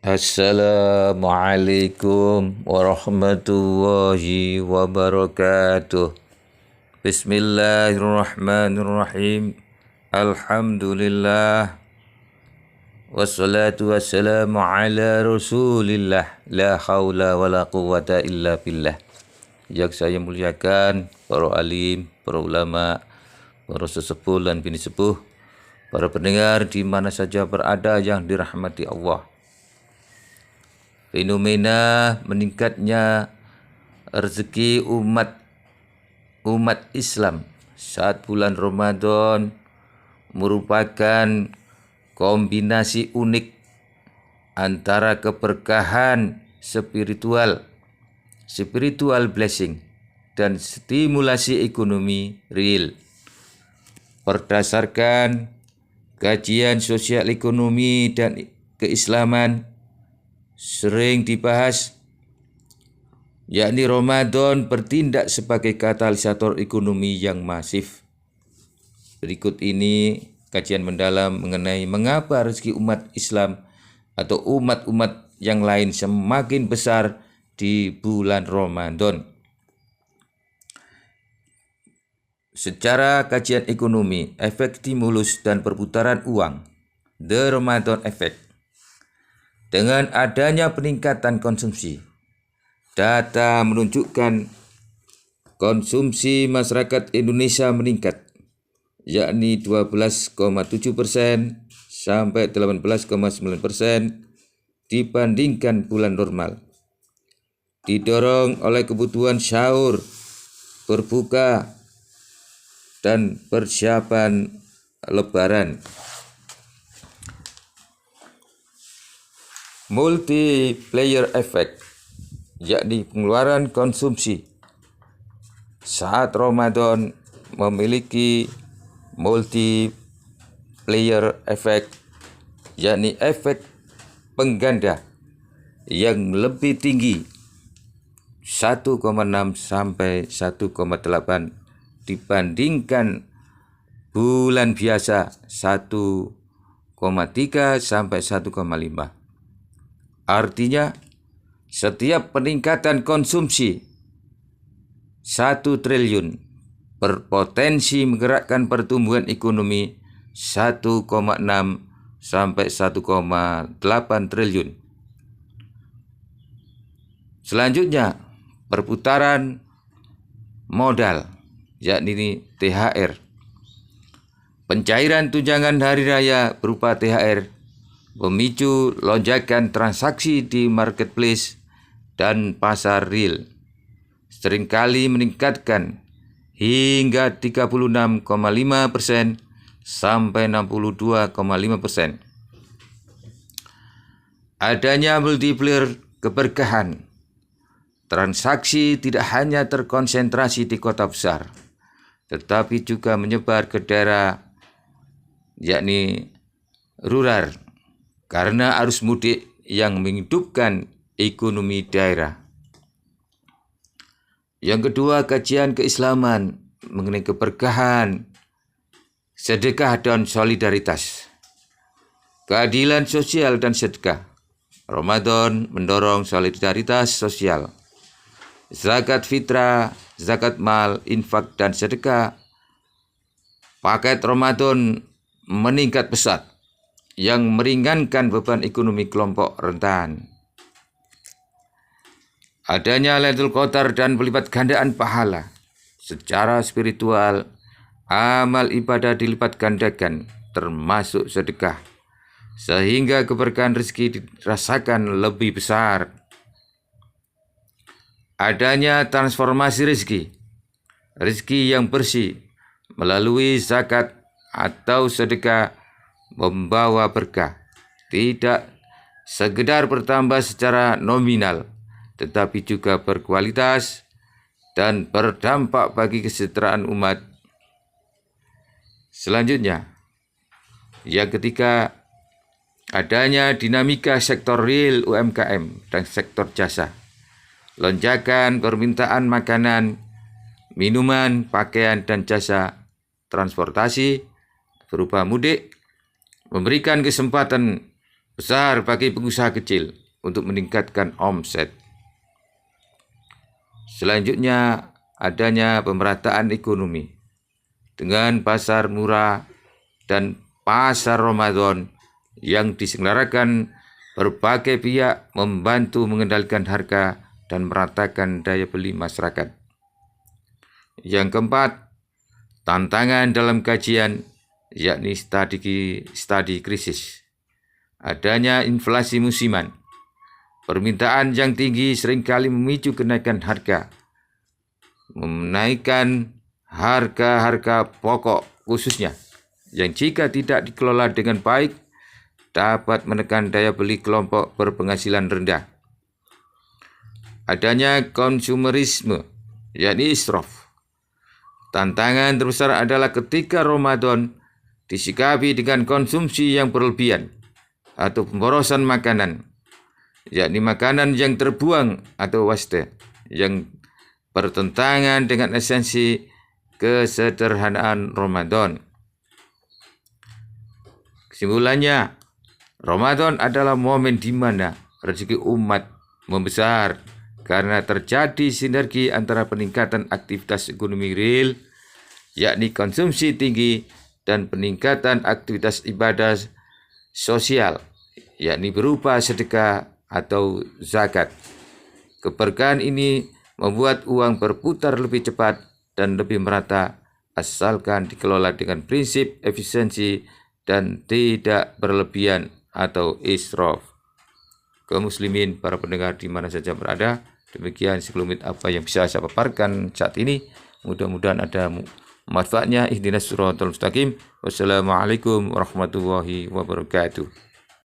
Assalamualaikum warahmatullahi wabarakatuh. Bismillahirrahmanirrahim. Alhamdulillah. Wassalatu wassalamu ala rasulillah. La hawla wa la quwwata illa billah. Yang saya muliakan para alim, para ulama, para sesepuh dan bini sepuh, para pendengar di mana saja berada yang dirahmati Allah. Fenomena meningkatnya rezeki umat Islam saat bulan Ramadan merupakan kombinasi unik antara keberkahan spiritual blessing dan stimulasi ekonomi real. Berdasarkan kajian sosial ekonomi dan keislaman sering dibahas, yakni Ramadan bertindak sebagai katalisator ekonomi yang masif. Berikut ini kajian mendalam mengenai mengapa rezeki umat Islam atau umat-umat yang lain semakin besar di bulan Ramadan. Secara kajian ekonomi, efek stimulus dan perputaran uang, The Ramadan Effect. Dengan adanya peningkatan konsumsi, data menunjukkan konsumsi masyarakat Indonesia meningkat, yakni 12,7% sampai 18,9% dibandingkan bulan normal. Didorong oleh kebutuhan sahur, berbuka, dan persiapan Lebaran. Multiplier effect, yakni pengeluaran konsumsi saat Ramadan memiliki multiplier effect, yakni efek pengganda yang lebih tinggi 1,6 sampai 1,8 dibandingkan bulan biasa 1,3 sampai 1,5. Artinya, setiap peningkatan konsumsi 1 triliun berpotensi menggerakkan pertumbuhan ekonomi 1,6 sampai 1,8 triliun. Selanjutnya, perputaran modal, yakni THR. Pencairan tunjangan hari raya berupa THR memicu lonjakan transaksi di marketplace dan pasar real, seringkali meningkatkan hingga 36,5% sampai 62,5%. Adanya multiplier keberkahan. Transaksi tidak hanya terkonsentrasi di kota besar, tetapi juga menyebar ke daerah, yakni rural, karena arus mudik yang menghidupkan ekonomi daerah. Yang kedua, kajian keislaman mengenai keberkahan, sedekah dan solidaritas. Keadilan sosial dan sedekah. Ramadan mendorong solidaritas sosial. Zakat fitrah, zakat mal, infak dan sedekah. Paket Ramadan meningkat pesat, yang meringankan beban ekonomi kelompok rentan. Adanya Lailatul Qadar dan pelipat gandaan pahala. Secara spiritual, amal ibadah dilipat gandakan, termasuk sedekah, sehingga keberkahan rezeki dirasakan lebih besar. Adanya transformasi rezeki yang bersih melalui zakat atau sedekah membawa berkah, tidak sekedar bertambah secara nominal, tetapi juga berkualitas dan berdampak bagi kesejahteraan umat. Selanjutnya, yang ketiga, adanya dinamika sektor real UMKM dan sektor jasa. Lonjakan permintaan makanan, minuman, pakaian, dan jasa transportasi berupa mudik memberikan kesempatan besar bagi pengusaha kecil untuk meningkatkan omset. Selanjutnya, adanya pemerataan ekonomi dengan pasar murah dan pasar Ramadan yang diselenggarakan berbagai pihak membantu mengendalikan harga dan meratakan daya beli masyarakat. Yang keempat, tantangan dalam kajian yakni studi krisis. Adanya inflasi musiman. Permintaan yang tinggi seringkali memicu kenaikan harga, menaikkan harga-harga pokok khususnya, yang jika tidak dikelola dengan baik dapat menekan daya beli kelompok berpenghasilan rendah. Adanya konsumerisme, yakni israf. Tantangan terbesar adalah ketika Ramadan disikapi dengan konsumsi yang berlebihan atau pemborosan makanan, yakni makanan yang terbuang atau waste, yang bertentangan dengan esensi kesederhanaan Ramadan. Kesimpulannya, Ramadan adalah momen di mana rezeki umat membesar karena terjadi sinergi antara peningkatan aktivitas ekonomi real, yakni konsumsi tinggi, dan peningkatan aktivitas ibadah sosial, yakni berupa sedekah atau zakat. Keberkahan ini membuat uang berputar lebih cepat dan lebih merata asalkan dikelola dengan prinsip efisiensi dan tidak berlebihan atau israf. Kaum muslimin, para pendengar di mana saja berada, demikian sekelumit apa yang bisa saya paparkan saat ini. Mudah-mudahan ada manfaatnya. Ihdinas siratal mustaqim. Wassalamualaikum warahmatullahi wabarakatuh.